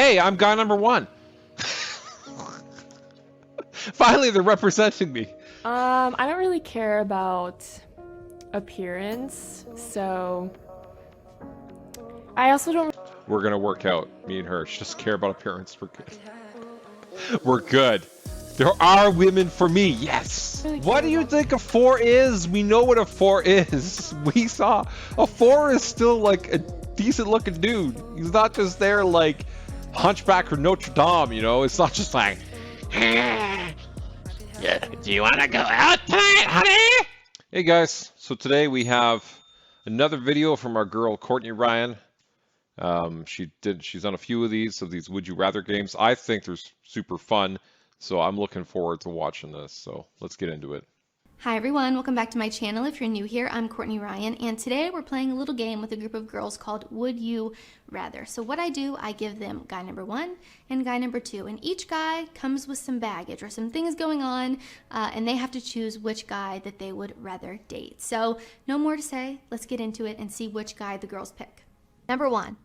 Hey, I'm guy number one. Finally, they're representing me. I don't really care about appearance, so I also don't. We're gonna work out, me and her. She doesn't care about appearance. We're good. We're good. There are women for me, yes. Really What do you think a 4 is? We know what a 4 is. We saw a 4 is still like a decent looking dude. He's not just there like Hunchback or Notre Dame, you know? It's not just like, yeah, do you want to go out tonight, honey? Hey guys, so today we have another video from our girl Courtney Ryan. She's done a few of these Would You Rather games. I think they're super fun, so I'm looking forward to watching this. So let's get into it. Hi everyone, welcome back to my channel. If you're new here, I'm Courtney Ryan, and today we're playing a little game with a group of girls called Would You Rather. So what I do, I give them guy number 1 and guy number 2, and each guy comes with some baggage or some things going on, and they have to choose which guy that they would rather date. So no more to say, let's get into it and see which guy the girls pick. Number 1.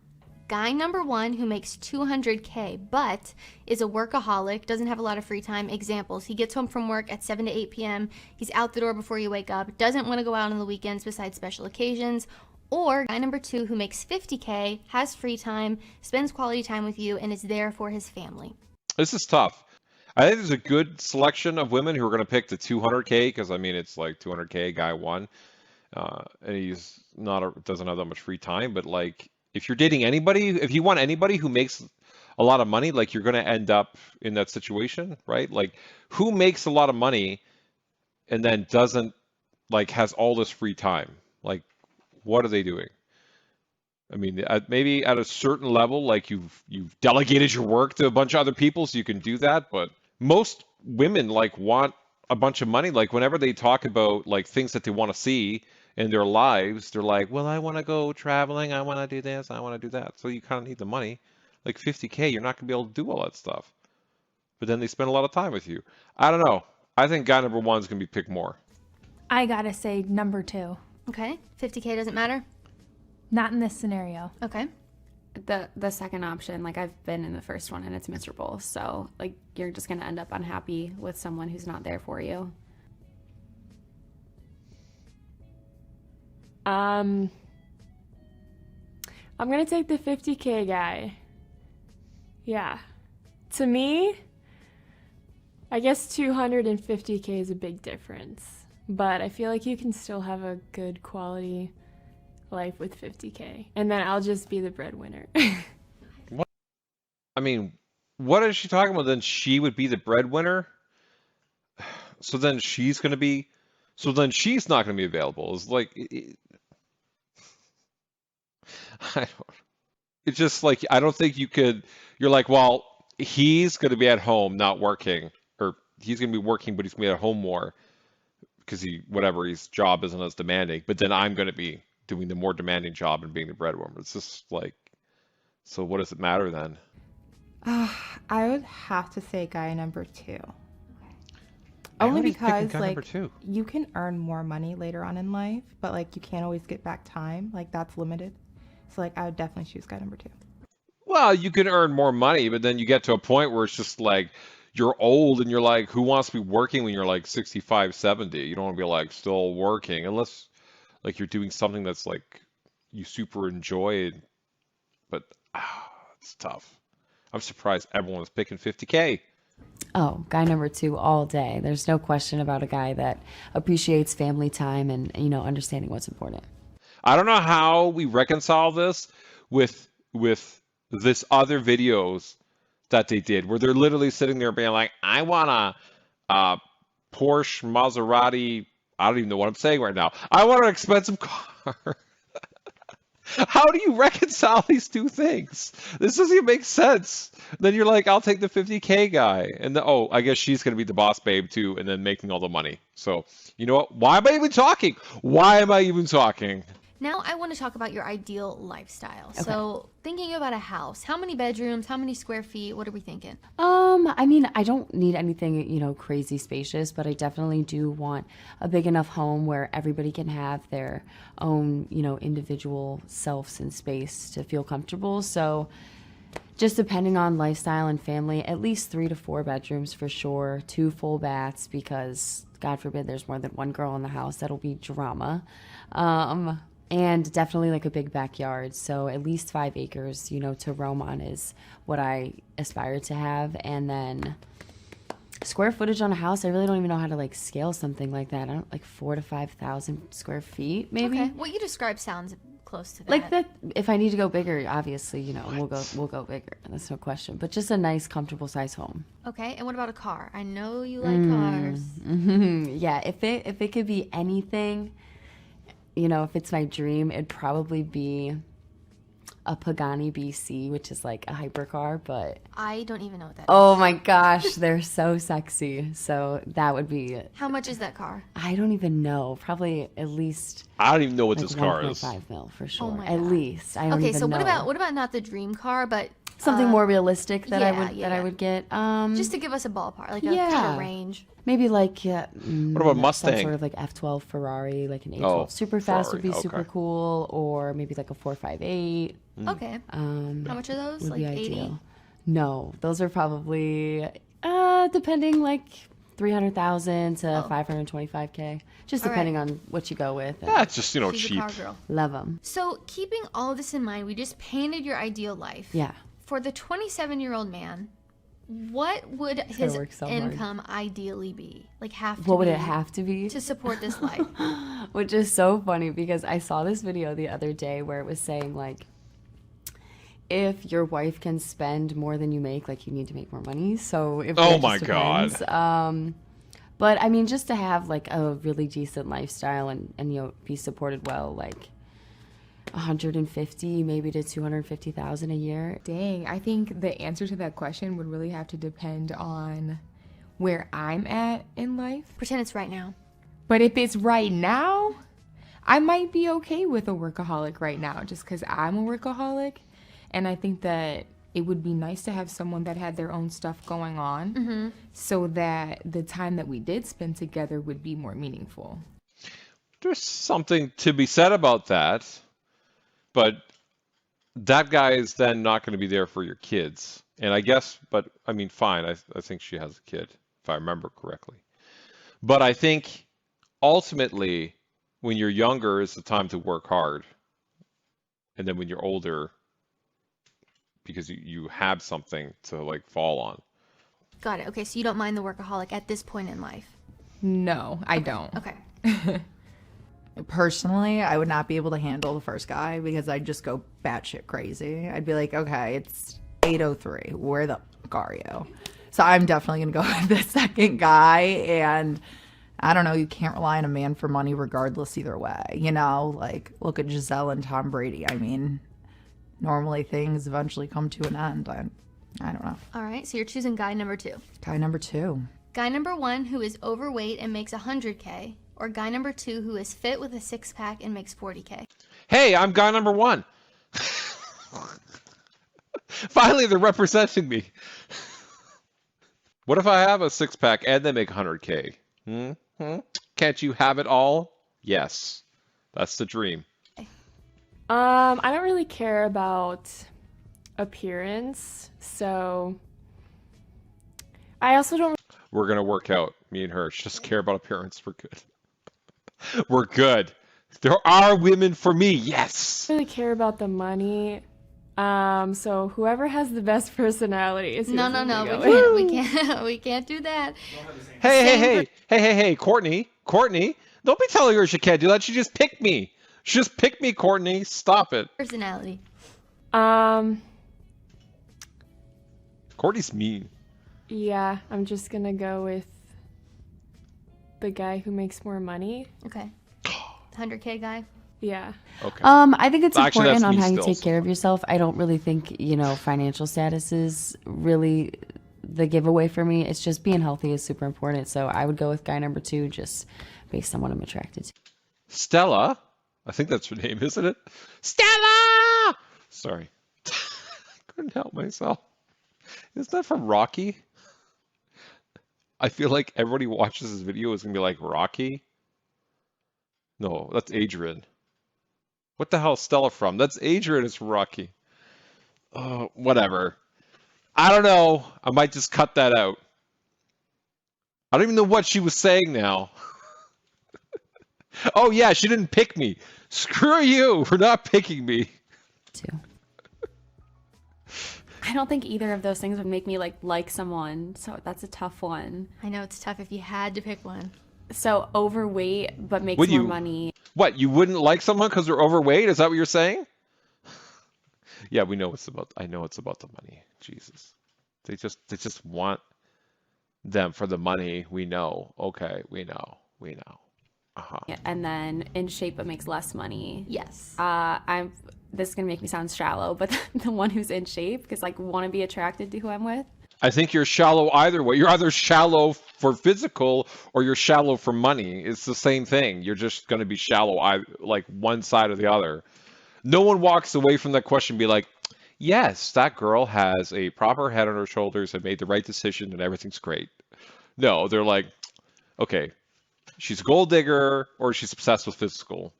Guy number 1 who makes $200K but is a workaholic, doesn't have a lot of free time. Examples: he gets home from work at 7 to 8 p.m. He's out the door before you wake up, doesn't want to go out on the weekends besides special occasions. Or guy number 2 who makes $50K, has free time, spends quality time with you, and is there for his family. This is tough. I think there's a good selection of women who are going to pick the 200K because I mean it's like 200K guy 1, and he's doesn't have that much free time, but like. If you're dating anybody, if you want anybody who makes a lot of money, like you're going to end up in that situation, right? Like who makes a lot of money and then doesn't like has all this free time? Like what are they doing? I mean, maybe at a certain level, like you've delegated your work to a bunch of other people so you can do that, but most women like want a bunch of money. Like whenever they talk about like things that they want to see in their lives, they're like, well, I want to go traveling, I want to do this, I want to do that. So you kind of need the money. Like 50K, you're not going to be able to do all that stuff. But then they spend a lot of time with you. I don't know. I think guy number 1 is going to be picked more. I gotta say number 2. Okay, 50K doesn't matter? Not in this scenario. Okay. The second option, like I've been in the first one and it's miserable. So like you're just going to end up unhappy with someone who's not there for you. I'm gonna take the 50K guy. Yeah. To me, I guess 250K is a big difference, but I feel like you can still have a good quality life with 50K, and then I'll just be the breadwinner. What? I mean, what is she talking about? Then she would be the breadwinner? So then she's going to be, so then she's not going to be available. It's like, I don't, it's just like, I don't think you could, you're like, well, he's going to be at home not working, or he's going to be working, but he's going to be at home more because his job isn't as demanding, but then I'm going to be doing the more demanding job and being the breadwinner. It's just like, so what does it matter then? I would have to say guy number 2. Only because like you can earn more money later on in life, but like you can't always get back time. Like that's limited. So like I would definitely choose guy number 2. Well, you can earn more money, but then you get to a point where it's just like you're old and you're like, who wants to be working when you're like 65, 70? You don't want to be like still working unless like you're doing something that's like you super enjoy, but it's tough. I'm surprised everyone's picking 50K. Oh, guy number 2 all day. There's no question about a guy that appreciates family time and, you know, understanding what's important. I don't know how we reconcile this with this other videos that they did where they're literally sitting there being like, I want a Porsche, Maserati. I don't even know what I'm saying right now. I want an expensive car. How do you reconcile these two things? This doesn't even make sense. Then you're like, I'll take the 50K guy. And oh, I guess she's going to be the boss babe too, and then making all the money. So, you know what? Why am I even talking? Why am I even talking? Now I want to talk about your ideal lifestyle. Okay. So thinking about a house, how many bedrooms, how many square feet, what are we thinking? I mean, I don't need anything, you know, crazy spacious, but I definitely do want a big enough home where everybody can have their own, you know, individual selves and space to feel comfortable. So just depending on lifestyle and family, at least 3 to 4 bedrooms for sure, 2 full baths because God forbid there's more than one girl in the house. That'll be drama. And definitely like a big backyard. So at least 5 acres, to roam on is what I aspire to have. And then square footage on a house, I really don't even know how to like scale something like that. I don't like 4,000 to 5,000 square feet, maybe. Okay. What you described sounds close to that. Like that, if I need to go bigger, obviously, we'll go bigger. That's no question. But just a nice, comfortable size home. Okay. And what about a car? I know you like cars. Yeah, if it could be anything, if it's my dream, it'd probably be a Pagani BC, which is like a hypercar, but I don't even know what that is. oh my gosh, they're so sexy. So that would be, How much is that car? I don't even know, probably at least I don't even know what like this car is. 1.5 mil for sure. my At God. least. I don't Okay, even so know. what about not the dream car, but Something more realistic that yeah, I yeah. would get. just to give us a ballpark, like a kind Yeah. of range. Maybe like What about some Mustang? sort of like F12 Ferrari, like an A12 Oh, super fast would be Ferrari, super okay. cool, or maybe like a 458 Okay. How much are those? would Like be 80? ideal. No, those are probably depending like 300,000 to 525K, just All right. depending on what you go with. And Yeah, it's just, She's a cheap. car girl. love them. So, keeping all of this in mind, we just painted your ideal life. Yeah. For the 27-year-old man, what would his work so hard. income ideally be? Like have to What would be it have to be? to support this life? Which is so funny because I saw this video the other day where it was saying like, if your wife can spend more than you make, like you need to make more money. So if Oh it my just God. depends. But I mean, just to have like a really decent lifestyle and be supported well, like 150 maybe to 250,000 a year. Dang, I think the answer to that question would really have to depend on where I'm at in life. Pretend it's right now. But if it's right now, I might be okay with a workaholic right now just because I'm a workaholic. And I think that it would be nice to have someone that had their own stuff going on so that the time that we did spend together would be more meaningful. There's something to be said about that, but that guy is then not going to be there for your kids. And I guess, but I mean, fine. I think she has a kid, if I remember correctly. But I think ultimately, when you're younger, is the time to work hard. And then when you're older, because you have something to like fall on. Got it. Okay, so you don't mind the workaholic at this point in life. No, I don't. Okay. Personally, I would not be able to handle the first guy because I'd just go batshit crazy. I'd be like, okay, it's 8:03. Where the fuck are you? So I'm definitely gonna go with the second guy. And I don't know, you can't rely on a man for money regardless either way. Like look at Giselle and Tom Brady. I mean, normally things eventually come to an end. I don't know. All right, so you're choosing guy number 2. Guy number 2. Guy number 1 who is overweight and makes 100K, or guy number 2 who is fit with a six-pack and makes 40K. Hey, I'm guy number 1. Finally, they're representing me. What if I have a six-pack and they make 100K? Can't you have it all? Yes. That's the dream. I don't really care about appearance, so I also don't We're going to work out, me and her. She doesn't care about appearance. We're good. We're good. There are women for me. Yes. really care about the money. So whoever has the best personality is No, who's no, gonna no. go. We can't. We can't do that. Hey, Courtney. Don't be telling her she can't do that. She just picked me. She just picked me, Courtney. Stop it. Personality. Courtney's mean. Yeah, I'm just gonna go with the guy who makes more money. Okay. 100K guy. Yeah. Okay. I think it's Actually, important that's on me how you still, take so. care of yourself. I don't really think, financial status is really the giveaway for me. It's just being healthy is super important. So I would go with guy number 2 just based on what I'm attracted to. Stella. I think that's her name, isn't it? Stella! Sorry. Couldn't help myself. Is that from Rocky? I feel like everybody who watches this video is going to be like, Rocky? No, that's Adrian. What the hell is Stella from? That's Adrian is from Rocky. Oh, whatever. I don't know. I might just cut that out. I don't even know what she was saying now. Oh yeah, she didn't pick me. Screw you for not picking me. Two. I don't think either of those things would make me like someone, so that's a tough one. I know it's tough if you had to pick one. So overweight but makes Would more you? money. What, you wouldn't like someone because they're overweight? Is that what you're saying? Yeah, we know it's about. I know it's about the money. Jesus, they just want them for the money. We know. Okay, we know. We know. Uh-huh. And then in shape but makes less money. Yes. This is gonna make me sound shallow, but the one who's in shape because want to be attracted to who I'm with. I think you're shallow either way. You're either shallow for physical or you're shallow for money. It's the same thing. You're just going to be shallow, like one side or the other. No one walks away from that question and be like, yes, that girl has a proper head on her shoulders and made the right decision and everything's great. No, they're like, okay, she's a gold digger or she's obsessed with physical.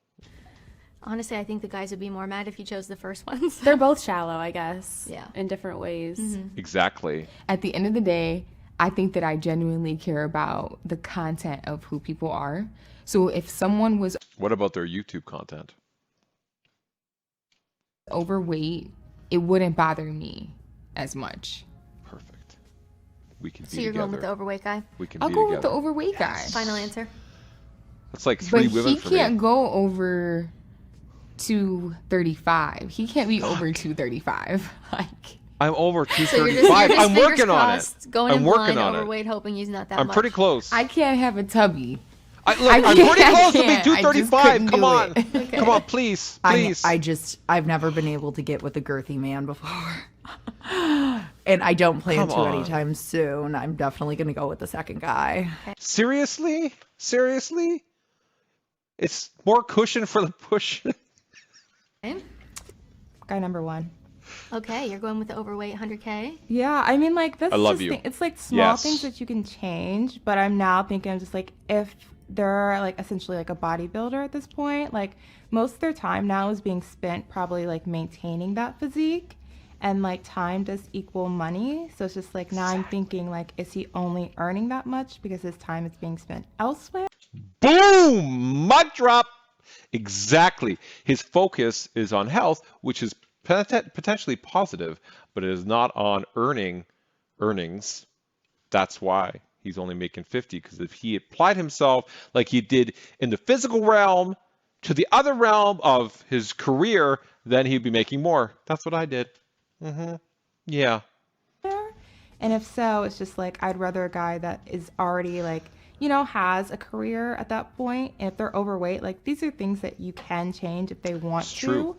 Honestly, I think the guys would be more mad if you chose the first ones. They're both shallow, I guess. Yeah. In different ways. Exactly. At the end of the day, I think that I genuinely care about the content of who people are. So if someone was What about their YouTube content? overweight, it wouldn't bother me as much. Perfect. We can So be you're together. going with the overweight guy? We can I'll be go together. with the overweight guy. Final answer. That's like But three women he for me. can't go over 235. He can't be over 235. Like, I'm over So you're 235. just I'm fingers working on it. crossed, Going I'm in working blind, on it. overweight, hoping he's not that I'm much. pretty close. I can't have a tubby. Look, I I'm can't- pretty I close to be can't. I just 235. couldn't Come do on. it. Come on, please. Please. I've never been able to get with a girthy man before. And I don't plan Come to on. anytime soon. I'm definitely going to go with the second guy. Seriously? Seriously? It's more cushion for the push. Okay. Guy number one. Okay, you're going with the overweight 100K? Yeah, I mean, like, that's I love just you. It's like small Yes. things that you can change, but I'm now thinking just like if they're like essentially like a bodybuilder at this point, like most of their time now is being spent probably like maintaining that physique, and like time does equal money. So it's just like now I'm thinking like, is he only earning that much because his time is being spent elsewhere? Boom! Mud drop. Exactly. His focus is on health, which is potentially positive, but it is not on earnings. That's why he's only making 50, because if he applied himself like he did in the physical realm to the other realm of his career, then he'd be making more. That's what I did. Yeah. And if so, it's just like I'd rather a guy that is already like, you know, has a career at that point. And if they're overweight, like these are things that you can change if they want It's to. true.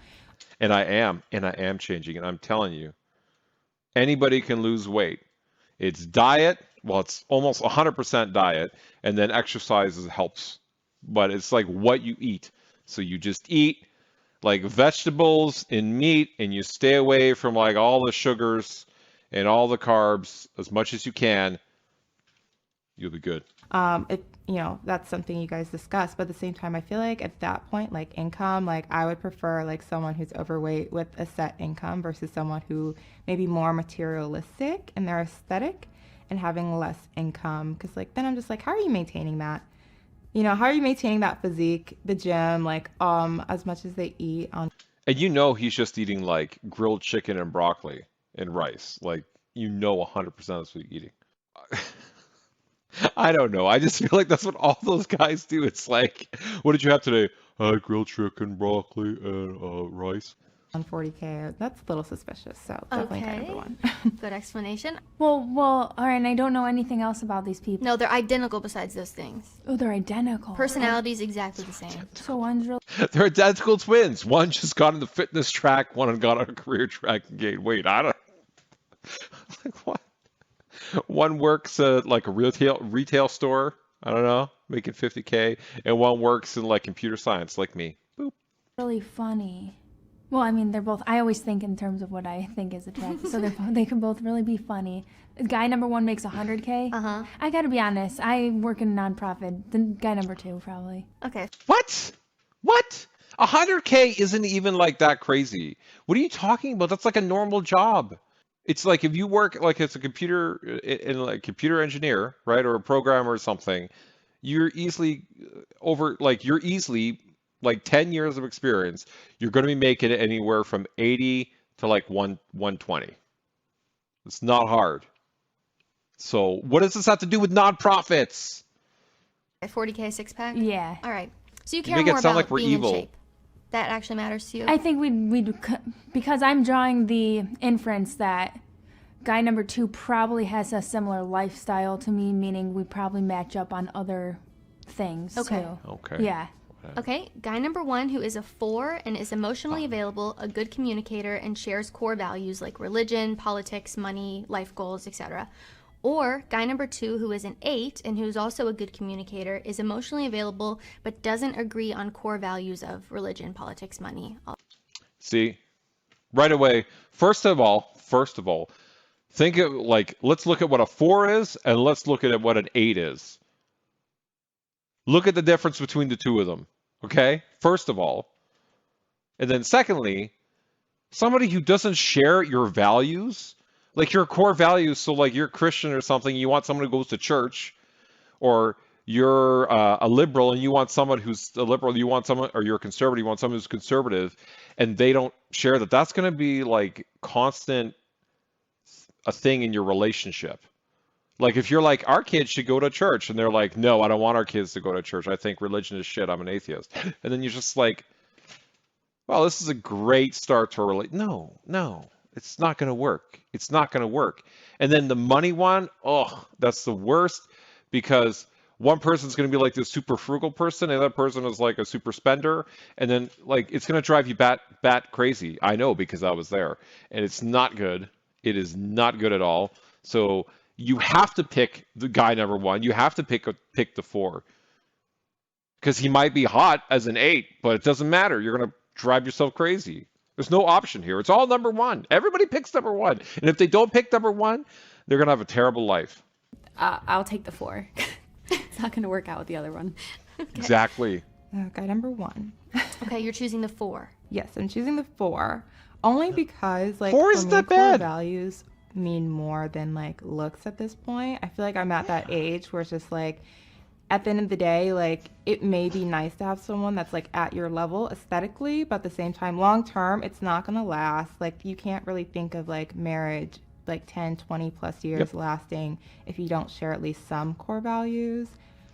And I am changing, and I'm telling you, anybody can lose weight. It's diet, well, it's almost 100% diet, and then exercise helps. But it's like what you eat. So you just eat like vegetables and meat, and you stay away from like all the sugars and all the carbs as much as you can. You'll be good. If you know, that's something you guys discuss, but at the same time, I feel like at that point, like income, like I would prefer like someone who's overweight with a set income versus someone who may be more materialistic in their aesthetic and having less income. Because like then I'm just like, how are you maintaining that? You know, how are you maintaining that physique, the gym, like as much as they eat on. And you know he's just eating like grilled chicken and broccoli and rice. Like, you know 100% that's what he's eating. I don't know. I just feel like that's what all those guys do. It's like, what did you have today? Grilled chicken, broccoli, and rice. On 40K, that's a little suspicious. So definitely guy number one. Good explanation. Well, all right, and I don't know anything else about these people. No, they're identical besides those things. Oh, they're identical. Personality's exactly the same. So one's real. They're identical twins. One just got on the fitness track, one got on a career track and gained weight. I don't like what? One works at like a retail store, I don't know, making 50K, and one works in like computer science like me. Boop. Really funny. Well, I mean, they're both. I always think in terms of what I think is attractive, so they can both really be funny. Guy number one makes 100K. I gotta be honest. I work in a nonprofit. Then guy number two probably. Okay. What? What? 100K isn't even like that crazy. What are you talking about? That's like a normal job. It's like if you work like as a computer in like computer engineer, right, or a programmer or something, you're easily you're easily like 10 years of experience, you're going to be making it anywhere from 80 to like 120. It's not hard. So what does this have to do with nonprofits? 40K six pack? Yeah. All right. So you You care make it more sound about like we're being evil. in shape. That actually matters to you? I think because I'm drawing the inference that guy number 2 probably has a similar lifestyle to me, meaning we probably match up on other things too. Okay. Yeah. Okay, guy number 1 who is a 4 and is emotionally available, a good communicator, and shares core values like religion, politics, money, life goals, etc. Or guy number 2 who is an 8 and who's also a good communicator, is emotionally available, but doesn't agree on core values of religion, politics, money. See, right away, first of all, think of like, let's look at what a 4 is and let's look at what an 8 is. Look at the difference between the two of them, okay? First of all. And then secondly, somebody who doesn't share your values, like your core values, so like you're Christian or something, you want someone who goes to church, or you're a liberal and you want someone who's a liberal, you want someone, or you're a conservative, you want someone who's conservative, and they don't share that, that's going to be like constant a thing in your relationship. Like if you're like, our kids should go to church, and they're like, no, I don't want our kids to go to church. I think religion is shit. I'm an atheist. And then you're just like, well, this is a great start to a relationship. No, it's not going to work. It's not going to work. And then the money one, oh, that's the worst, because one person's going to be like this super frugal person, and the other person is like a super spender, and then like it's going to drive you bat crazy. I know because I was there, and it's not good. It is not good at all. So you have to pick the guy number 1. You have to pick the 4, because he might be hot as an 8, but it doesn't matter. You're going to drive yourself crazy. There's no option here. It's all number 1. Everybody picks number 1, and if they don't pick number 1, they're going to have a terrible life. I'll take the 4. It's not going to work out with the other one. Okay. Exactly. Guy number 1. Okay, you're choosing the 4. Yes, I'm choosing the 4 only because like 4 for is me, not core bad. values mean more than like looks at this point. I feel like I'm at that age where it's just like at the end of the day, like it may be nice to have someone that's like at your level aesthetically, but at the same time, long term, it's not going to last. Like you can't really think of like marriage like 10, 20 plus years lasting if you don't share at least some core values.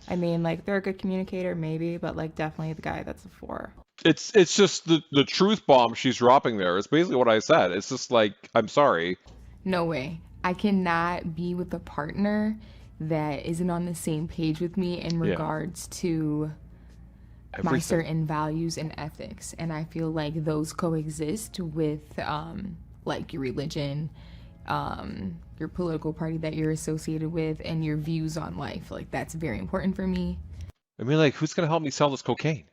I mean, like they're a good communicator maybe, but like definitely the guy that's a 4. It's just the truth bomb she's dropping there. It's basically what I said. It's just like, I'm sorry. No way. I cannot be with a partner that isn't on the same page with me in regards to my Everything. certain values and ethics. And I feel like those coexist with like your religion, your political party that you're associated with, and your views on life. Like that's very important for me. I mean, like, who's going to help me sell this cocaine?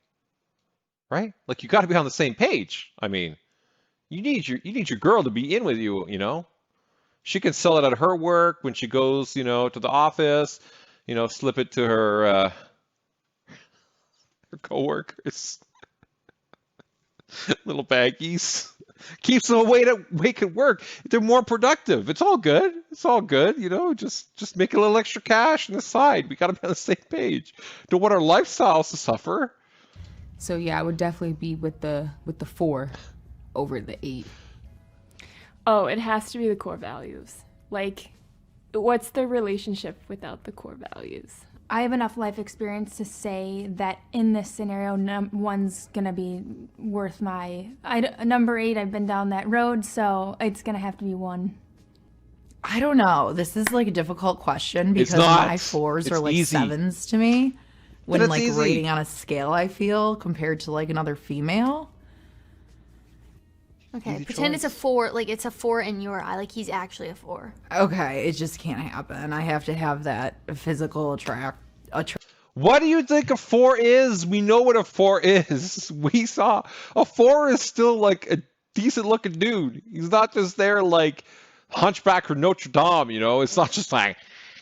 Right? Like, you got to be on the same page. I mean, you need your girl to be in with you, you know? She can sell it at her work when she goes, you know, to the office, you know, slip it to her coworkers. Little baggies. Keeps them awake at work. They're more productive. It's all good. It's all good, you know, just make a little extra cash on the side. We got to be on the same page. Don't want our lifestyles to suffer. So yeah, I would definitely be with the 4 over the 8. Oh, it has to be the core values. Like, what's the relationship without the core values? I have enough life experience to say that in this scenario, one's going to be worth my... number 8, I've been down that road, so it's going to have to be 1. I don't know. This is like a difficult question because not. my 4s It's are like easy. 7s to me when But it's like easy. rating on a scale, I feel, compared to like another female. Okay, Easy pretend choice. it's a 4, like it's a 4 in your eye, like he's actually a 4. Okay, it just can't happen. I have to have that physical attract. What do you think a 4 is? We know what a 4 is. We saw a 4 is still like a decent looking dude. He's not just there like Hunchback or Notre Dame, you know? It's not just like,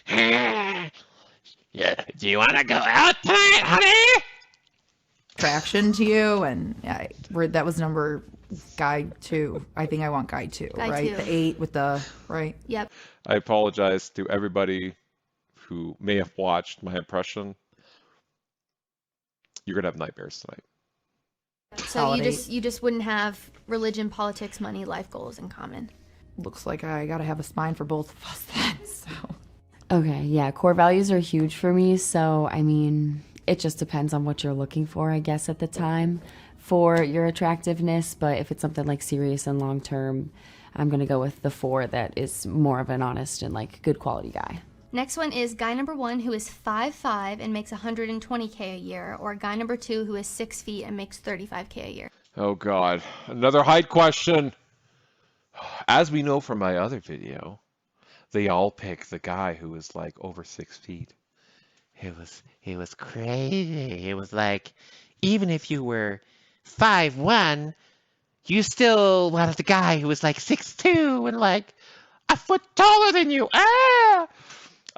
yeah, do you want to go out tonight, honey? Attraction to you, and yeah, that was number Guy 2. I think I want guy 2, Guy right? 2. The 8 with the, right? Yep. I apologize to everybody who may have watched my impression. You're gonna have nightmares tonight. So you just wouldn't have religion, politics, money, life goals in common. Looks like I gotta have a spine for both of us then, so. Okay, yeah, core values are huge for me. So, I mean, it just depends on what you're looking for, I guess, at the time for your attractiveness. But if it's something like serious and long term, I'm going to go with the 4 that is more of an honest and like good quality guy. Next one is guy number 1 who is 5'5" and makes $120K a year, or guy number 2 who is 6 feet and makes $35K a year. Oh God, another height question. As we know from my other video, they all pick the guy who was like over 6 feet. It was crazy. It was like, even if you were 5'1", you still wanted the guy who was like 6'2" and like a foot taller than you. Ah!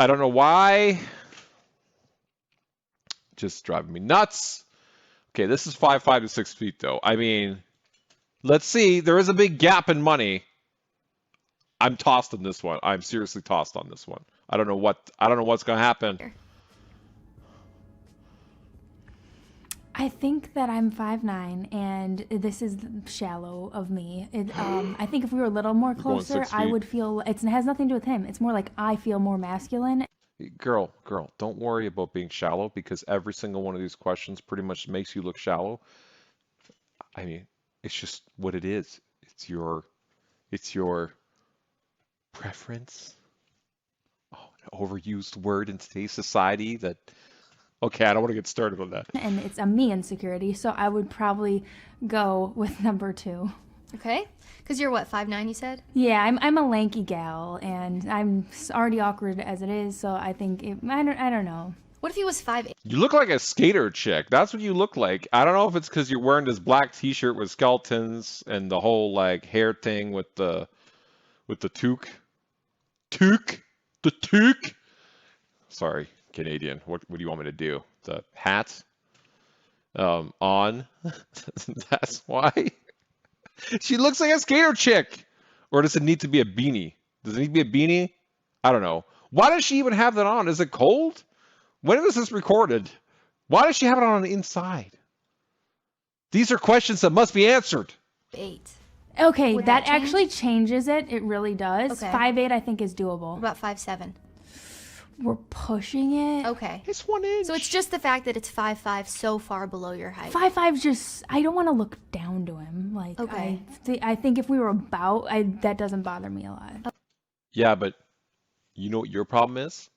I don't know why. Just driving me nuts. Okay, this is 5'5" to 6 feet though. I mean, let's see. There is a big gap in money. I'm tossed on this one. I'm seriously tossed on this one. I don't know what's gonna happen. I think that I'm 5'9", and this is shallow of me. I think if we were a little more closer, I would feel, it has nothing to do with him. It's more like I feel more masculine. Girl, don't worry about being shallow because every single one of these questions pretty much makes you look shallow. I mean, it's just what it is. It's your preference. Oh, an overused word in today's society that. Okay, I don't want to get started on that. And it's a me insecurity, so I would probably go with number 2. Okay, because you're what, 5'9", you said? Yeah, I'm a lanky gal, and I'm already awkward as it is, so I think I don't know. What if he was 5'8"? You look like a skater chick. That's what you look like. I don't know if it's because you're wearing this black T-shirt with skeletons and the whole like hair thing with the toque. The toque. Sorry, Canadian. What do you want me to do? The hat on. That's why. She looks like a skater chick. Or does it need to be a beanie? Does it need to be a beanie? I don't know. Why does she even have that on? Is it cold? When was this recorded? Why does she have it on the inside? These are questions that must be answered. 8. Okay, Would that that change? actually changes it. It really does. Okay. 5'8" I think is doable. What about 5'7"? We're pushing it. Okay. It's 1 inch. So it's just the fact that it's 5'5", so far below your height. 5'5" just, I don't want to look down to him. Like, Okay. I think if we were about, that doesn't bother me a lot. Yeah, but you know what your problem is?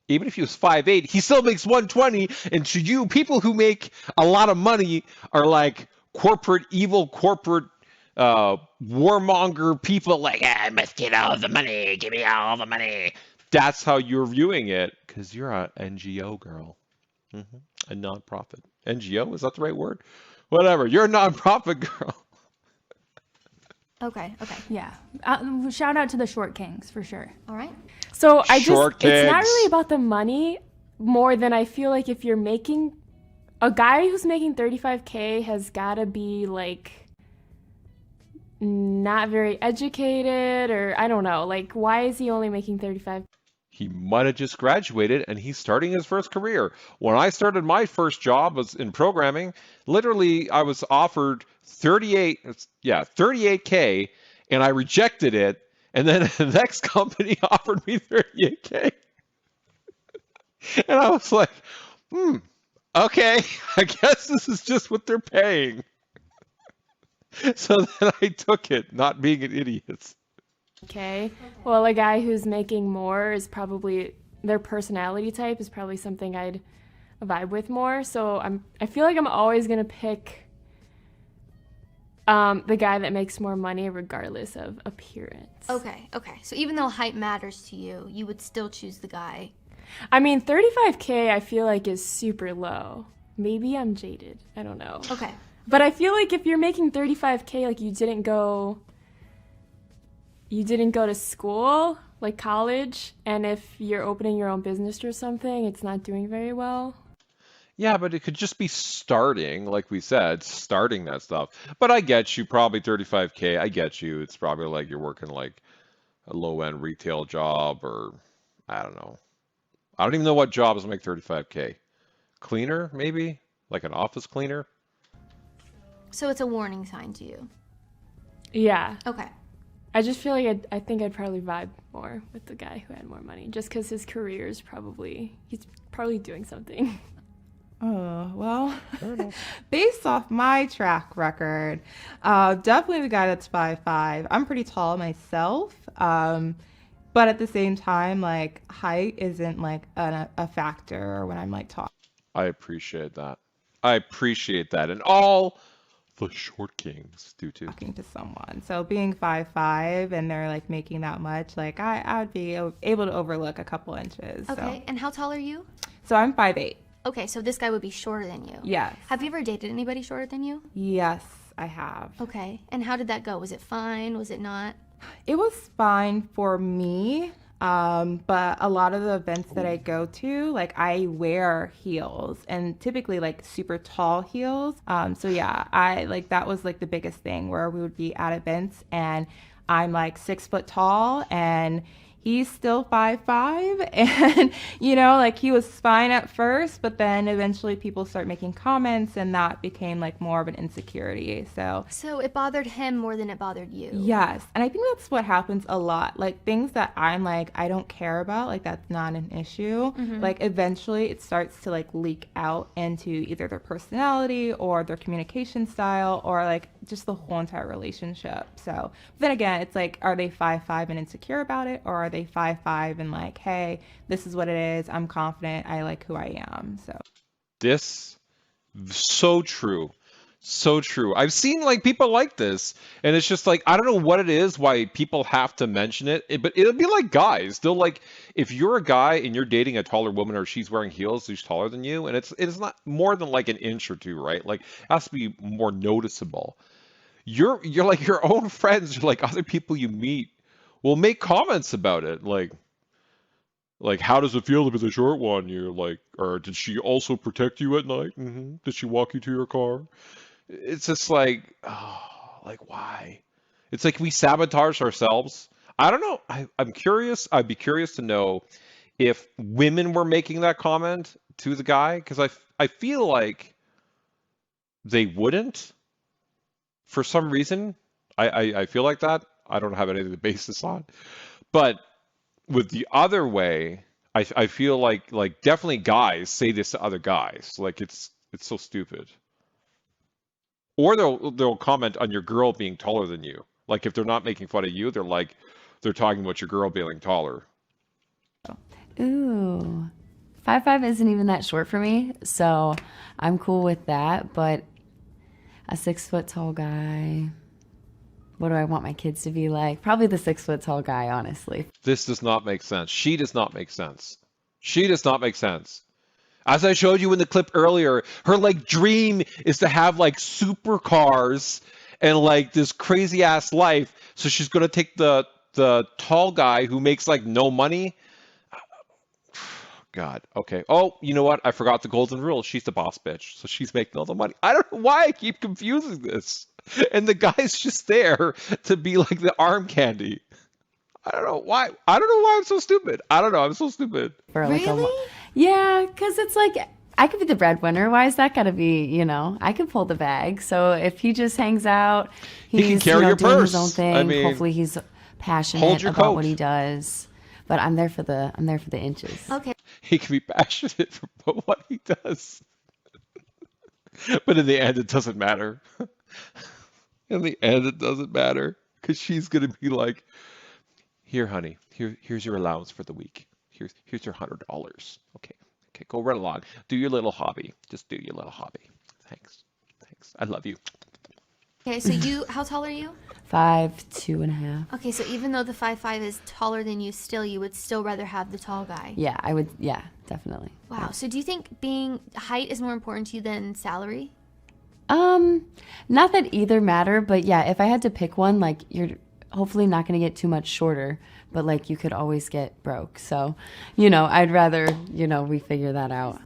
Even if he was 5'8", he still makes 120. And to you, people who make a lot of money are like evil corporate warmonger people like, I must get all the money, give me all the money. That's how you're viewing it because you're an NGO girl. A nonprofit. NGO? Is that the right word? Whatever. You're a nonprofit girl. Okay. Yeah. Shout out to the Short Kings for sure. All right. So Short it's not kids. really about the money more than I feel like if you're making a guy who's making 35K has got to be like not very educated, or I don't know, like why is he only making 35? He might have just graduated and he's starting his first career. When I started my first job was in programming, literally I was offered 38K and I rejected it. And then the next company offered me 38K. And I was like, okay, I guess this is just what they're paying. So then I took it, not being an idiot. Okay. Well, a guy who's making more is probably their personality type is probably something I'd vibe with more. So I feel like I'm always gonna pick the guy that makes more money regardless of appearance. Okay. So even though height matters to you, you would still choose the guy. I mean, 35K I feel like is super low. Maybe I'm jaded. I don't know. Okay. But I feel like if you're making 35K, like you didn't go to school, like college, and if you're opening your own business or something, it's not doing very well. Yeah, but it could just be starting, like we said, starting that stuff. But I get you, probably 35K. I get you. It's probably like you're working like a low-end retail job or I don't know. I don't even know what jobs make 35K. Cleaner, maybe? Like an office cleaner? So it's a warning sign to you. Yeah. Okay. I just feel like I think I'd probably vibe more with the guy who had more money, just because his career is he's probably doing something. Oh, well, based off my track record, definitely the guy that's 5'5". I'm pretty tall myself, but at the same time, like, height isn't like a factor when I'm like talking I appreciate that. I appreciate that. And all the short kings do too. to someone. So being 5'5" and they're like making that much, like I would be able to overlook a couple inches. Okay. And how tall are you? So I'm 5'8". Okay, so this guy would be shorter than you. Yes. Have you ever dated anybody shorter than you? Yes, I have. Okay. And how did that go? Was it fine? Was it not? It was fine for me, but a lot of the events that I go to, like I wear heels and typically like super tall heels. So yeah, I like that was like the biggest thing where we would be at events and I'm like 6 foot tall and he's still 5'5", and like he was fine at first, but then eventually people start making comments, and that became like more of an insecurity. So it bothered him more than it bothered you. Yes, and I think that's what happens a lot. Like things that I'm like I don't care about, like that's not an issue. Like eventually it starts to like leak out into either their personality or their communication style or like just the whole entire relationship. So then again, it's like, are they 5'5" and insecure about it, or are they 5'5" and like, hey, this is what it is, I'm confident, I like who I am. So This, so true. So true. I've seen like people like this, and it's just like I don't know what it is, why people have to mention it, but it'll be like guys. They'll like if you're a guy and you're dating a taller woman or she's wearing heels who's taller than you, and it's not more than like an inch or two, right? Like it has to be more noticeable. You're like your own friends, like other people you meet will make comments about it, like how does it feel to be the short one? You're like, or did she also protect you at night? Did she walk you to your car? It's just like, oh, like why? It's like we sabotage ourselves. I don't know. I'm curious. I'd be curious to know if women were making that comment to the guy, because I feel like they wouldn't for some reason. I feel like that. I don't have anything to base this on. But with the other way, I feel like definitely guys say this to other guys. Like it's so stupid. Or they'll comment on your girl being taller than you. Like if they're not making fun of you, they're talking about your girl being taller. Ooh. 5'5" isn't even that short for me, so I'm cool with that. But a 6 foot tall guy, what do I want my kids to be like? Probably the 6 foot tall guy, honestly. This does not make sense. She does not make sense. She does not make sense. As I showed you in the clip earlier, her like dream is to have like supercars and like this crazy ass life. So she's gonna take the tall guy who makes like no money. God. Okay. Oh, you know what? I forgot the golden rule. She's the boss bitch, so she's making all the money. I don't know why I keep confusing this. And the guy's just there to be like the arm candy. I don't know why. I don't know why I'm so stupid. I don't know. I'm so stupid. For like Really? Yeah, because it's like I could be the breadwinner. Why is that gotta be? I could pull the bag. So if he just hangs out, He can he's carry your doing his purse. own thing. I mean, Hopefully he's hold passionate your about coat. what he does. But I'm there for the inches. Okay. He can be passionate about what he does. But in the end, it doesn't matter. In the end, it doesn't matter. Because she's going to be like, here, honey, here's your allowance for the week. Here's your $100. Okay, go run along. Do your little hobby. Just do your little hobby. Thanks. I love you. Okay, so how tall are you? 5'2.5". Okay, so even though the 5'5" is taller than you, still you would still rather have the tall guy. Yeah, I would. Yeah, definitely. Wow. So do you think being height is more important to you than salary? Not that either matter, but yeah, if I had to pick one, like you're hopefully not going to get too much shorter, but like you could always get broke. So, I'd rather, we figure that out.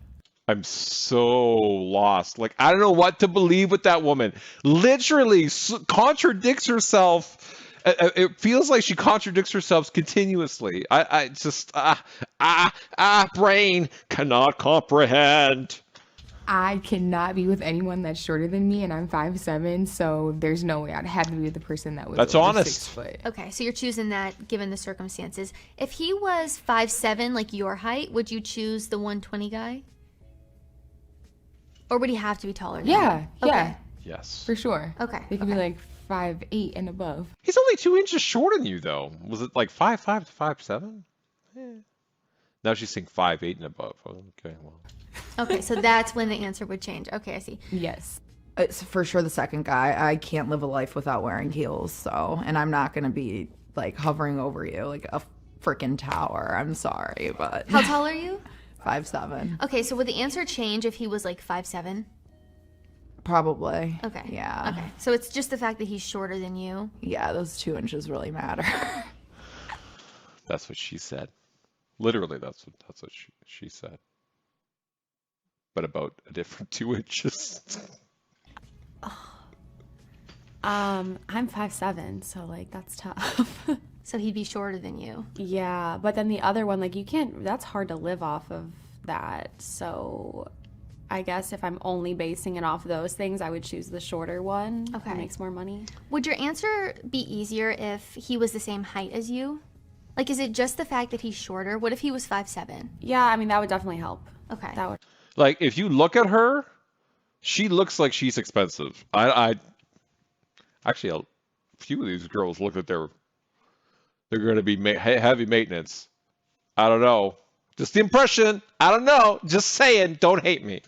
I'm so lost. Like, I don't know what to believe with that woman. Literally contradicts herself. It feels like she contradicts herself continuously. I just, brain cannot comprehend. I cannot be with anyone that's shorter than me, and I'm 5'7", so there's no way I'd have to be with the person that was That's over honest. 6 foot. Okay, so you're choosing that given the circumstances. If he was 5'7", like your height, would you choose the 120 guy? Or would he have to be taller than Yeah, you? yeah, Okay. Yes. for sure. Okay. They could be like 5'8" and above. He's only 2 inches shorter than you, though. Was it like 5'5" to 5'7"? Yeah. Now she's saying 5'8" and above. Okay, well. Okay, so that's when the answer would change. Okay, I see. Yes. It's for sure the second guy. I can't live a life without wearing heels, so, and I'm not gonna be like hovering over you like a freaking tower. I'm sorry, but How tall are you? 5'7". Okay, so would the answer change if he was like 5'7"? Probably. Okay. Yeah. Okay, so it's just the fact that he's shorter than you. Yeah, those 2 inches really matter. That's what she said. Literally, that's what she said. But about a different 2 inches. I'm 5'7", so like that's tough. So he'd be shorter than you. Yeah, but then the other one, like you can't, that's hard to live off of that. So I guess if I'm only basing it off those things, I would choose the shorter one. Okay. It makes more money. Would your answer be easier if he was the same height as you? Like, is it just the fact that he's shorter? What if he was 5'7"? Yeah, I mean, that would definitely help. Okay. That would. Like, if you look at her, she looks like she's expensive. Actually, a few of these girls look like they're going to be heavy maintenance. I don't know. Just the impression. I don't know. Just saying. Don't hate me.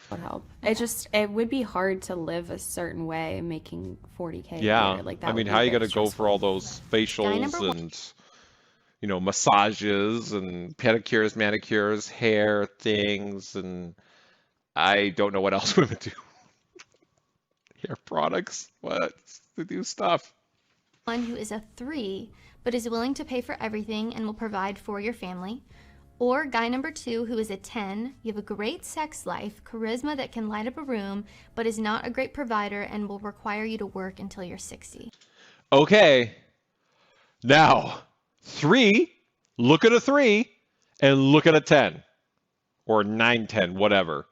Would help. It would be hard to live a certain way making 40K. a Yeah. year. Like that I would mean, be how are you very going to go for stressful. all those facials number one. and, massages and pedicures, manicures, hair things, and I don't know what else women do. Hair products. What? They do stuff. One who is a 3, but is willing to pay for everything and will provide for your family. Or guy number 2, who is a 10, you have a great sex life, charisma that can light up a room, but is not a great provider and will require you to work until you're 60. Okay. Now, 3, look at a 3 and look at a 10 or 9, 10, whatever.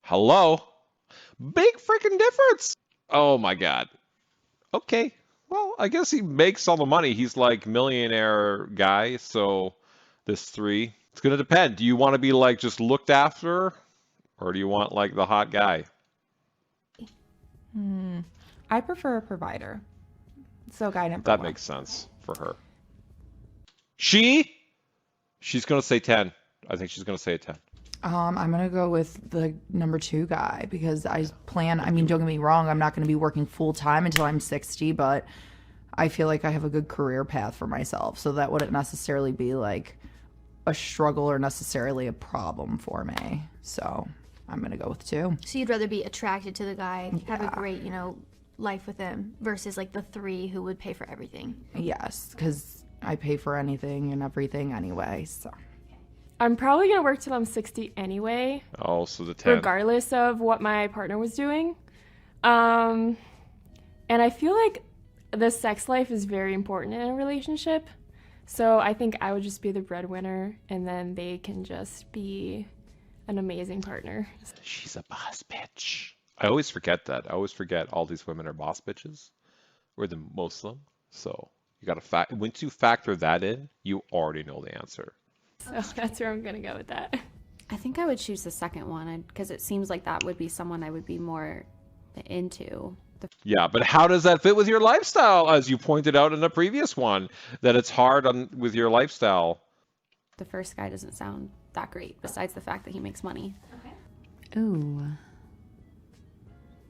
Hello? Big freaking difference. Oh my God. Okay. Well, I guess he makes all the money. He's like millionaire guy, so this 3, it's going to depend. Do you want to be like just looked after or do you want like the hot guy? I prefer a provider. So guy number That 1. makes sense for her. She's going to say 10. I think she's going to say a 10. I'm gonna go with the number 2 guy because I mean, don't get me wrong, I'm not gonna be working full time until I'm 60, but I feel like I have a good career path for myself. So that wouldn't necessarily be like a struggle or necessarily a problem for me. So I'm gonna go with 2. So you'd rather be attracted to the guy, have a great, life with him, versus like the 3 who would pay for everything. Yes, because I pay for anything and everything anyway, so. I'm probably going to work till I'm 60 anyway, Oh, so the 10. regardless of what my partner was doing. And I feel like the sex life is very important in a relationship. So I think I would just be the breadwinner and then they can just be an amazing partner. She's a boss bitch. I always forget that. I always forget all these women are boss bitches. Or the most of them. So you got to once you factor that in, you already know the answer. So that's where I'm going to go with that. I think I would choose the second one because it seems like that would be someone I would be more into. Yeah, but how does that fit with your lifestyle? As you pointed out in the previous one, that it's hard with your lifestyle. The first guy doesn't sound that great, besides the fact that he makes money. Ooh,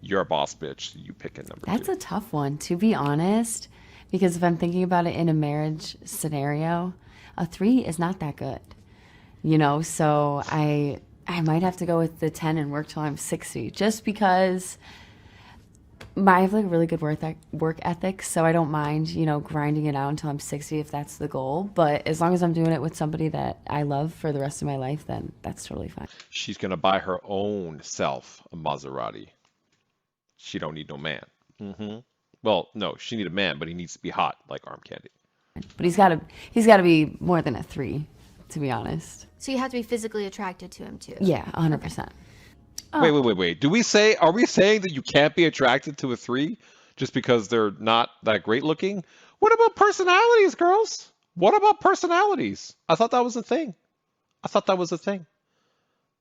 You're a boss bitch. You pick a number that's 2. a tough one, to be honest. Because if I'm thinking about it in a marriage scenario, a 3 is not that good. So I might have to go with the 10 and work till I'm 60, just because I have like really good work ethic, so I don't mind, grinding it out until I'm 60 if that's the goal. But as long as I'm doing it with somebody that I love for the rest of my life, then that's totally fine. She's gonna buy her own self a Maserati. She don't need no man. Well, no, she need a man, but he needs to be hot like arm candy. But he's gotta be more than a 3, to be honest. So you have to be physically attracted to him too. Yeah, 100%. Wait. Are we saying that you can't be attracted to a 3 just because they're not that great looking? What about personalities, girls? What about personalities? I thought that was a thing.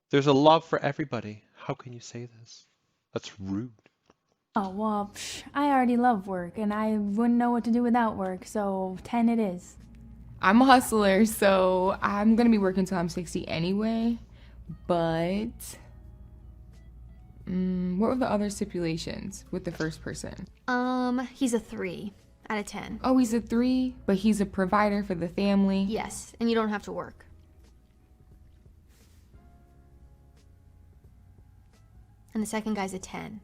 There's a love for everybody. How can you say this? That's rude. Oh, well, I already love work, and I wouldn't know what to do without work, so 10 it is. I'm a hustler, so I'm going to be working until I'm 60 anyway. But what were the other stipulations with the first person? He's a 3 out of 10. Oh, he's a 3, but he's a provider for the family. Yes, and you don't have to work. And the second guy's a 10.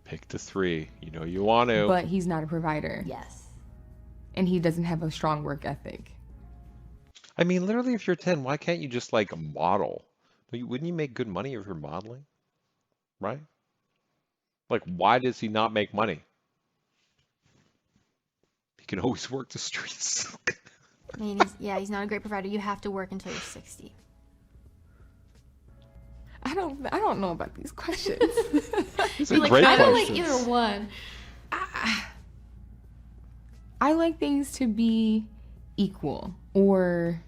Pick the 3. You know you want to. But he's not a provider. Yes. And he doesn't have a strong work ethic. I mean, literally, if you're 10, why can't you just like model? Wouldn't you make good money if you're modeling? Right? Like, why does he not make money? He can always work the streets. I mean, he's not a great provider. You have to work until you're 60. I don't know about these questions. These are great I don't questions. like either one. I like things to be equal, or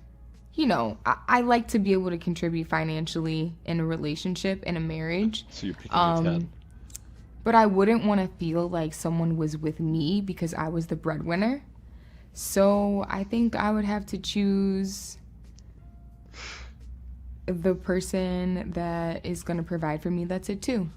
I like to be able to contribute financially in a relationship, in a marriage. So you're picking a 10. But I wouldn't want to feel like someone was with me because I was the breadwinner. So I think I would have to choose the person that is going to provide for me. That's it too.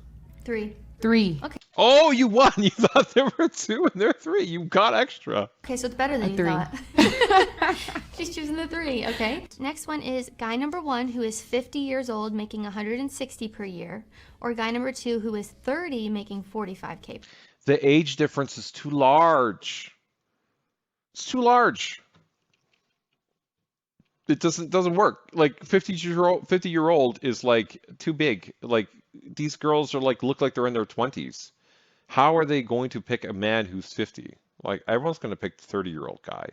3. 3. Okay. Oh, you won. You thought there were 2 and there are 3. You got extra. Okay, so it's better than you 3. thought. She's choosing the 3. Okay. Next one is guy number 1 who is 50 years old making 160 per year, or guy number 2 who is 30 making 45K. The age difference is too large. It's too large. It doesn't work. Like 50-year-old is like too big. Like these girls are like look like they're in their 20s. How are they going to pick a man who's 50? Like everyone's going to pick the 30-year-old guy.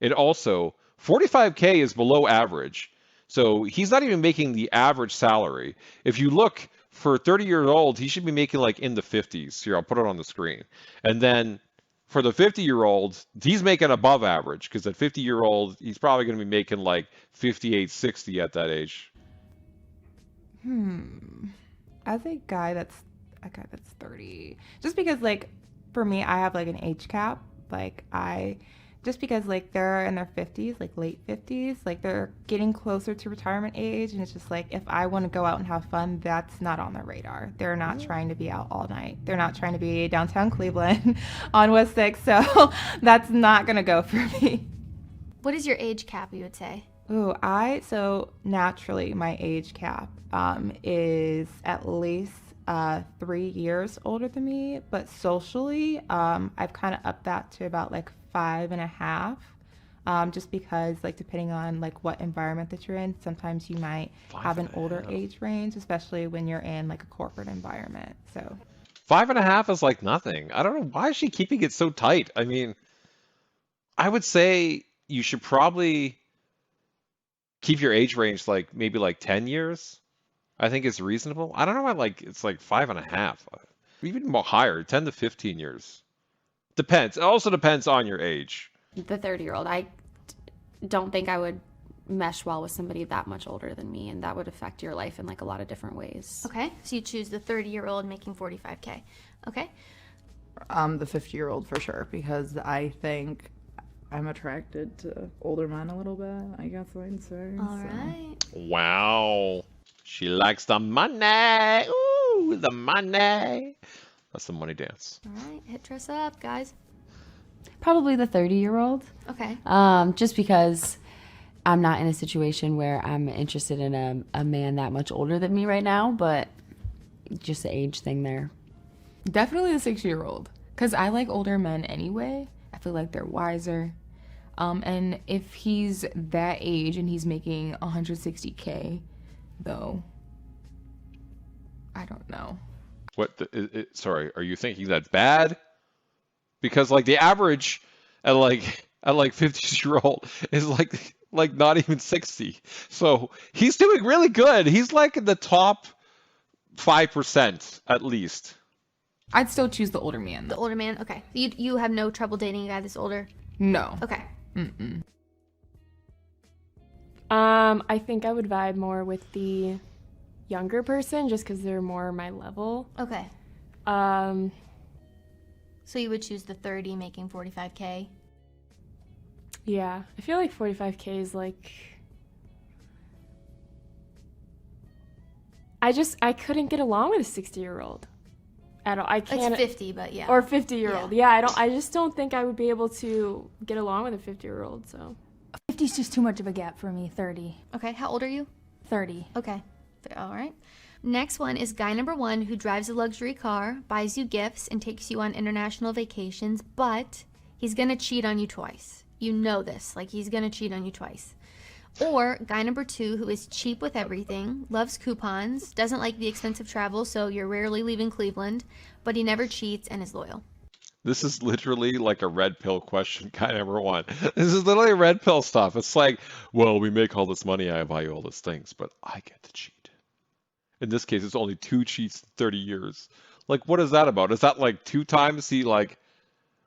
And also 45K is below average. So he's not even making the average salary. If you look for 30 years old, he should be making like in the 50s. Here, I'll put it on the screen. And then for the 50-year-old, he's making above average because at 50-year-old, he's probably going to be making like 58, 60 at that age. As a guy that's 30, just because like for me, I have like an age cap. Just because like they're in their 50s, like late 50s, like they're getting closer to retirement age, and it's just like if I want to go out and have fun, that's not on their radar. They're not trying to be out all night. They're not trying to be downtown Cleveland on West 6, so that's not gonna go for me. What is your age cap, you would say? So naturally my age cap is at least 3 years older than me, but socially I've kind of upped that to about like 5.5, just because like depending on like what environment that you're in, sometimes you might have an older age range, especially when you're in like a corporate environment. So 5.5 is like nothing. I don't know why is she keeping it so tight. I mean, I would say you should probably keep your age range like maybe like 10 years. I think it's reasonable. I don't know why like it's like 5.5, even more higher, 10 to 15 years. Depends. It also depends on your age. The 30-year-old. I don't think I would mesh well with somebody that much older than me, and that would affect your life in like a lot of different ways. Okay, so you choose the 30-year-old making 45K. Okay. The 50-year-old for sure, because I think I'm attracted to older men a little bit, I guess I'd say. All right. Wow. She likes the money. Ooh, the money. That's the money dance. All right, hit dress up, guys. Probably the 30-year-old. Okay. Just because I'm not in a situation where I'm interested in a man that much older than me right now, but just the age thing there. Definitely the 6-year-old. Because I like older men anyway. I feel like they're wiser. And if he's that age and he's making 160K, though, I don't know. Sorry, are you thinking that's bad? Because like the average at like 50-year-old is like not even 60. So he's doing really good. He's like in the top 5% at least. I'd still choose the older man, The though. older man. Okay. You have no trouble dating a guy that's older. No. Okay. Mm-mm. I think I would vibe more with the younger person just because they're more my level. Okay. Um, So you would choose the 30 making 45K. yeah, I feel like 45K is like. I couldn't get along with a 60-year-old at all. I can't. It's 50, but yeah. Or 50-year-old. Yeah. I just don't think I would be able to get along with a 50-year-old. So 50 is just too much of a gap for me. 30. Okay. How old are you? 30. Okay. All right. Next one is guy number 1 who drives a luxury car, buys you gifts, and takes you on international vacations, but he's going to cheat on you twice. You know this. Like, he's going to cheat on you twice. Or guy number 2 who is cheap with everything, loves coupons, doesn't like the expensive travel, so you're rarely leaving Cleveland, but he never cheats and is loyal. This is literally like a red pill question, guy number 1. This is literally red pill stuff. It's like, well, we make all this money, I buy you all these things, but I get to cheat. In this case, it's only 2 cheats in 30 years. Like, what is that about? Is that like 2 times he like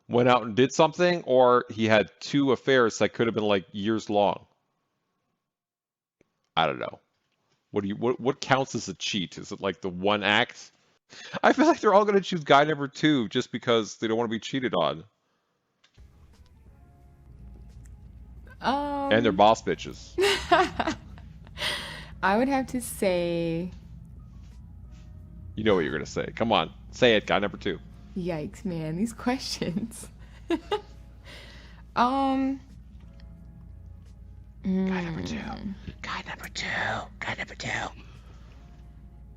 went out and did something, or he had 2 affairs that could have been like years long? I don't know. What counts as a cheat? Is it like the one act? I feel like they're all going to choose guy number 2 just because they don't want to be cheated on. And they're boss bitches. I would have to say, You know what you're going to say. Come on. Say it, guy number 2. yikes, man, these questions. Guy number 2. Guy number 2. Guy number 2.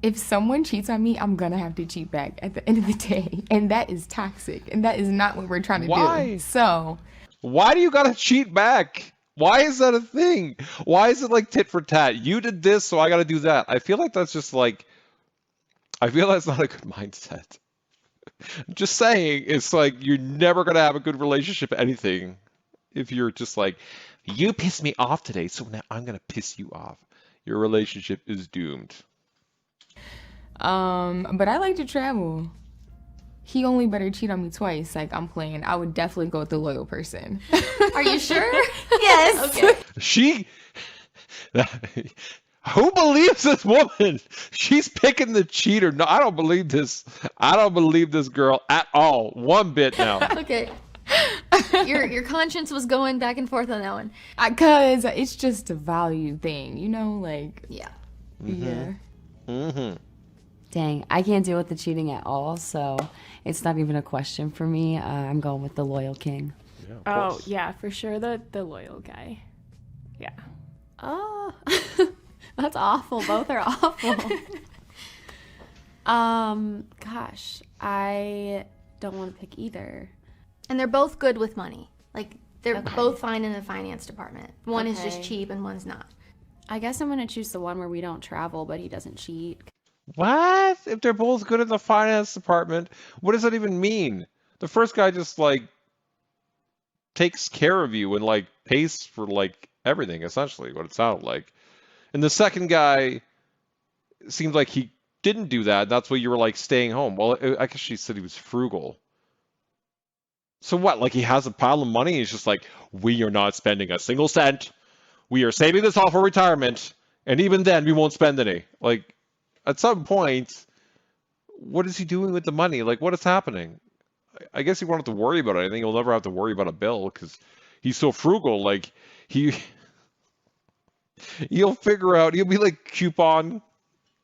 If someone cheats on me, I'm gonna have to cheat back at the end of the day, and that is toxic, and that is not what we're trying to Why? do. So, Why do you got to cheat back? Why is that a thing? Why is it like tit for tat? You did this, so I got to do that. I feel like that's just like, I feel that's not a good mindset. Just saying, it's like you're never going to have a good relationship, anything, if you're just like, you pissed me off today, so now I'm going to piss you off. Your relationship is doomed. but I like to travel. He only better cheat on me twice. Like, I'm playing. I would definitely go with the loyal person. Are you sure? Yes. Okay. She, who believes this woman? She's picking the cheater. No, I don't believe this. I don't believe this girl at all. One bit now. Okay. Your conscience was going back and forth on that one. Because it's just a value thing, you know? Like, Yeah. yeah. Mm-hmm. Dang, I can't deal with the cheating at all, so it's not even a question for me. I'm going with the loyal king. Yeah, of oh course. yeah, for sure the loyal guy. Yeah. Oh, that's awful. Both are awful. Gosh, I don't want to pick either. And they're both good with money. Like, they're Okay. both fine in the finance department. One is just Okay. cheap and one's not. I guess I'm gonna choose the one where we don't travel, but he doesn't cheat. What? If they're both good in the finance department, what does that even mean? The first guy just like takes care of you and like pays for like everything, essentially, what it sounded like. And the second guy seemed like he didn't do that. That's why you were like staying home. Well, I guess she said he was frugal. So what? Like he has a pile of money. He's just like, we are not spending a single cent. We are saving this all for retirement, and even then, we won't spend any. Like, at some point, what is he doing with the money? Like, what is happening? I guess he won't have to worry about anything. He'll never have to worry about a bill because he's so frugal. Like, he'll figure out. He'll be like coupon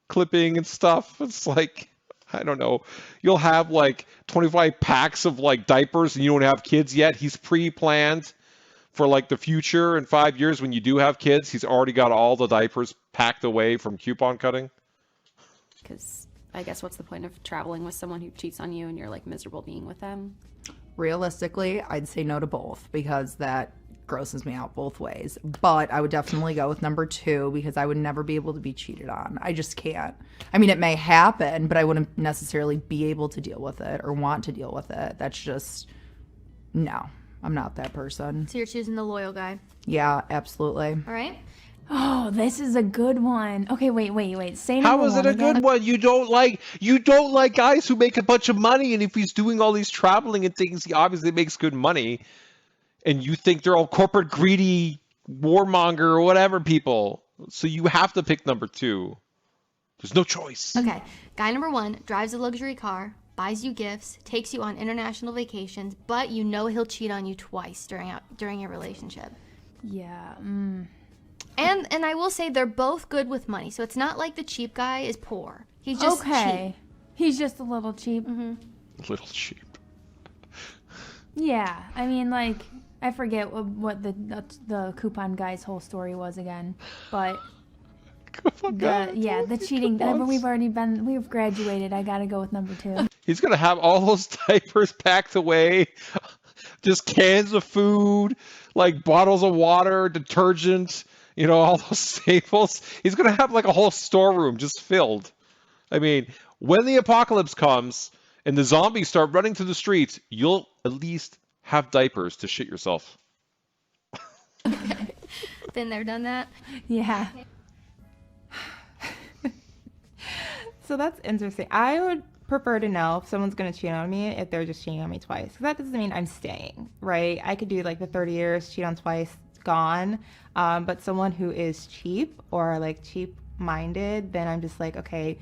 clipping and stuff. It's like, I don't know. You'll have like 25 packs of like diapers and you don't have kids yet. He's pre-planned for like the future in 5 years when you do have kids. He's already got all the diapers packed away from coupon cutting. Because I guess what's the point of traveling with someone who cheats on you and you're like miserable being with them? Realistically, I'd say no to both because that grosses me out both ways. But I would definitely go with number 2 because I would never be able to be cheated on. I just can't. I mean, it may happen, but I wouldn't necessarily be able to deal with it or want to deal with it. That's just, no, I'm not that person. So you're choosing the loyal guy. Yeah, absolutely. All right. Oh, this is a good one. Okay, wait. Say How number is it one a again. good one? You don't like guys who make a bunch of money, and if he's doing all these traveling and things, he obviously makes good money. And you think they're all corporate greedy warmonger or whatever people. So you have to pick number 2. There's no choice. Okay. Guy number 1 drives a luxury car, buys you gifts, takes you on international vacations, but you know he'll cheat on you twice during your relationship. Yeah. And I will say they're both good with money. So it's not like the cheap guy is poor. He's just cheap. He's just a little cheap. A little cheap. Yeah. I mean, like, I forget what the coupon guy's whole story was again, but the cheating. We've graduated. I gotta go with number 2. He's gonna have all those diapers packed away, just cans of food, like bottles of water, detergent, all those staples. He's gonna have like a whole storeroom just filled. I mean, when the apocalypse comes and the zombies start running through the streets, you'll at least have diapers to shit yourself. Been there, done that. Yeah. So that's interesting. I would prefer to know if someone's going to cheat on me if they're just cheating on me twice. Because that doesn't mean I'm staying, right? I could do like the 30 years, cheat on twice, gone. But someone who is cheap or like cheap-minded, then I'm just like, okay,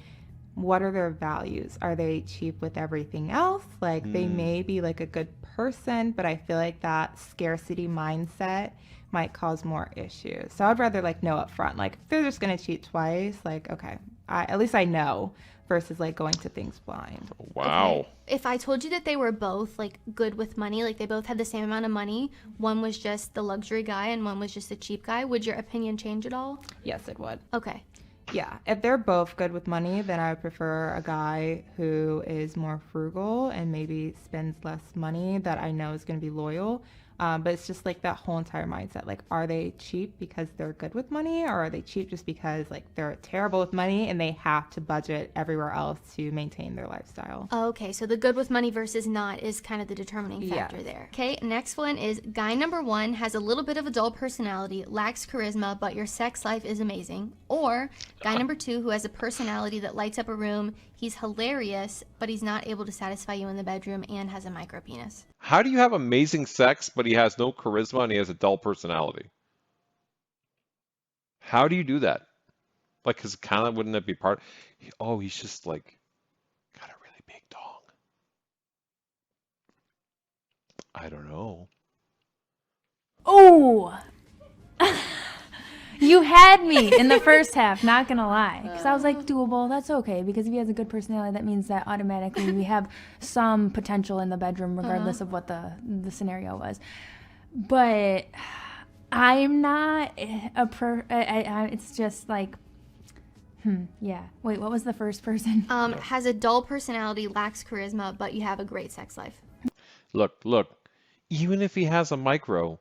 what are their values? Are they cheap with everything else? Like they may be like a good person, but I feel like that scarcity mindset might cause more issues. So I'd rather like know up front, like if they're just gonna cheat twice, like okay, at least I know versus like going to things blind. Wow. Okay. If I told you that they were both like good with money, like they both had the same amount of money, one was just the luxury guy and one was just the cheap guy, would your opinion change at all? Yes, it would. Okay. Yeah, if they're both good with money, then I would prefer a guy who is more frugal and maybe spends less money that I know is going to be loyal. But it's just like that whole entire mindset. Like, are they cheap because they're good with money, or are they cheap just because like they're terrible with money and they have to budget everywhere else to maintain their lifestyle? Okay, so the good with money versus not is kind of the determining factor there. Okay, next one is guy number 1 has a little bit of a dull personality, lacks charisma, but your sex life is amazing. Or guy number 2 who has a personality that lights up a room, he's hilarious, but he's not able to satisfy you in the bedroom and has a micro penis. How do you have amazing sex, but he has no charisma and he has a dull personality? How do you do that? Like, because kind of wouldn't that be part? He's just like got a really big dong. I don't know. Oh, you had me in the first half, not gonna lie. Because I was like, doable, that's okay. Because if he has a good personality, that means that automatically we have some potential in the bedroom, regardless of what the scenario was. But I'm not it's just like, yeah. Wait, what was the first person? Has a dull personality, lacks charisma, but you have a great sex life. Look. Even if he has a micro,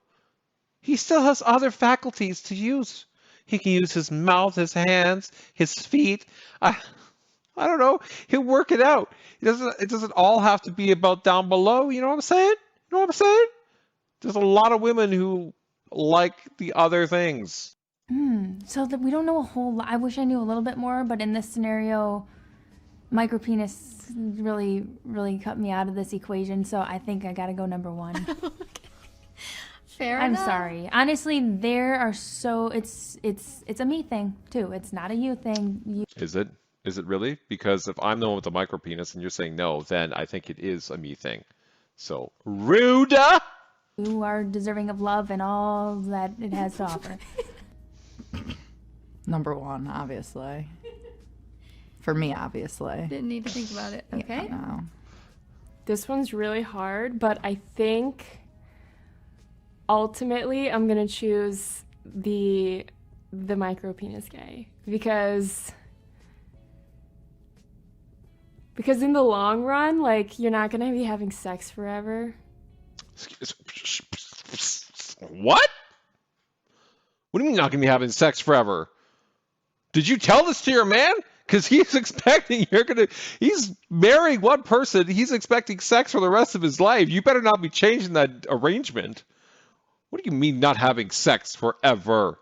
he still has other faculties to use. He can use his mouth, his hands, his feet. I don't know. He'll work it out. It doesn't all have to be about down below. You know what I'm saying? There's a lot of women who like the other things. So that we don't know a whole lot. I wish I knew a little bit more, but in this scenario, micropenis really, really cut me out of this equation. So I think I gotta go number 1. Fair I'm enough. sorry. Honestly, there are it's a me thing too. It's not a you thing. Is it? Is it really? Because if I'm the one with the micro penis and you're saying no, then I think it is a me thing. So rude. You are deserving of love and all that it has to offer. Number 1, obviously. For me, obviously. Didn't need to think about it. Okay. Yeah, no. This one's really hard, but I think ultimately I'm gonna choose the micro penis guy because Because in the long run, like, you're not gonna be having sex forever. What? What do you mean not gonna be having sex forever? Did you tell this to your man? Because he's expecting he's marrying one person, he's expecting sex for the rest of his life. You better not be changing that arrangement. What do you mean not having sex forever?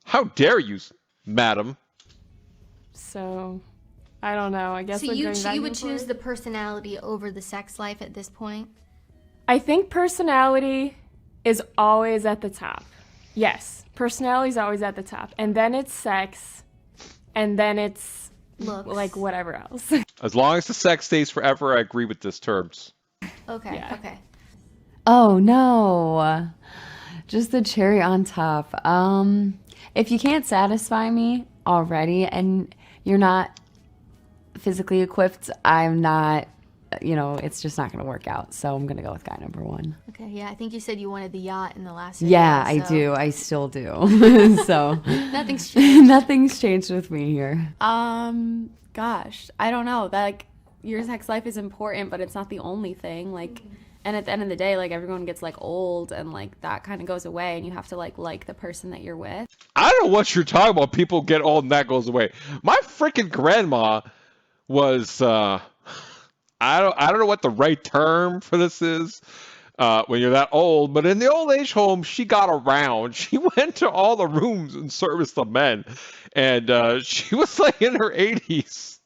How dare you, madam? So, I don't know. I guess So I'm you going back you would and choose forth. the personality over the sex life at this point? I think personality is always at the top. Yes, personality is always at the top. And then it's sex. And then it's Looks. like whatever else. As long as the sex stays forever, I agree with this terms. Okay, Yeah. okay. Oh no. Just the cherry on top. If you can't satisfy me already and you're not physically equipped, I'm not, it's just not going to work out. So I'm going to go with guy number 1. Okay, yeah, I think you said you wanted the yacht in the last Yeah, video, I so do. I still do. So Nothing's changed. nothing's changed with me here. Gosh, I don't know. Like, your sex life is important, but it's not the only thing. Like, and at the end of the day, like, everyone gets like old and like that kind of goes away, and you have to like the person that you're with. I don't know what you're talking about. People get old and that goes away. My freaking grandma was I don't know what the right term for this is when you're that old, but in the old age home, she got around. She went to all the rooms and serviced the men, and she was like in her 80s.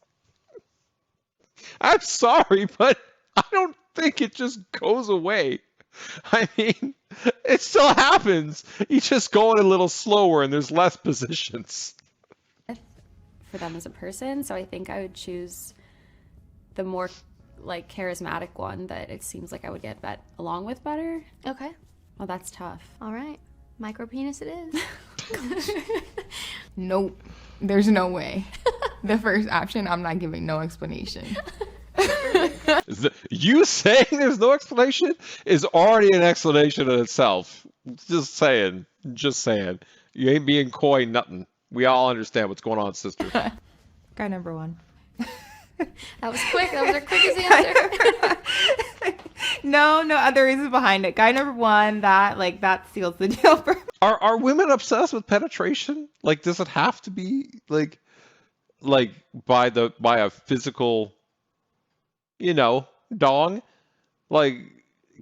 I'm sorry, but I don't think it just goes away. I mean, it still happens. You just go in a little slower and there's less positions. For them as a person, so I think I would choose the more like charismatic one that it seems like I would get along with better. Okay, Well, that's tough. all right. Micro penis it is. Nope. There's no way. The first option, I'm not giving no explanation. You saying there's no explanation is already an explanation in itself. Just saying. Just saying. You ain't being coy, nothing. We all understand what's going on, sister. Guy number 1. That was quick. That was our quickest answer. No other reason behind it. Guy number 1, that seals the deal for me. Are women obsessed with penetration? Like, does it have to be like by a physical, dong? Like,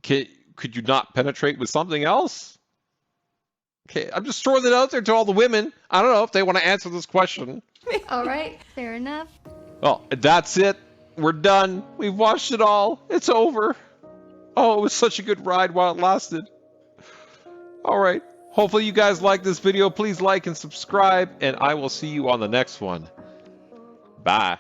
could you not penetrate with something else? Okay, I'm just throwing it out there to all the women. I don't know if they want to answer this question. All right, fair enough. Well, that's it. We're done. We've watched it all. It's over. Oh, it was such a good ride while it lasted. All right. Hopefully you guys like this video. Please like and subscribe, and I will see you on the next one. Bye.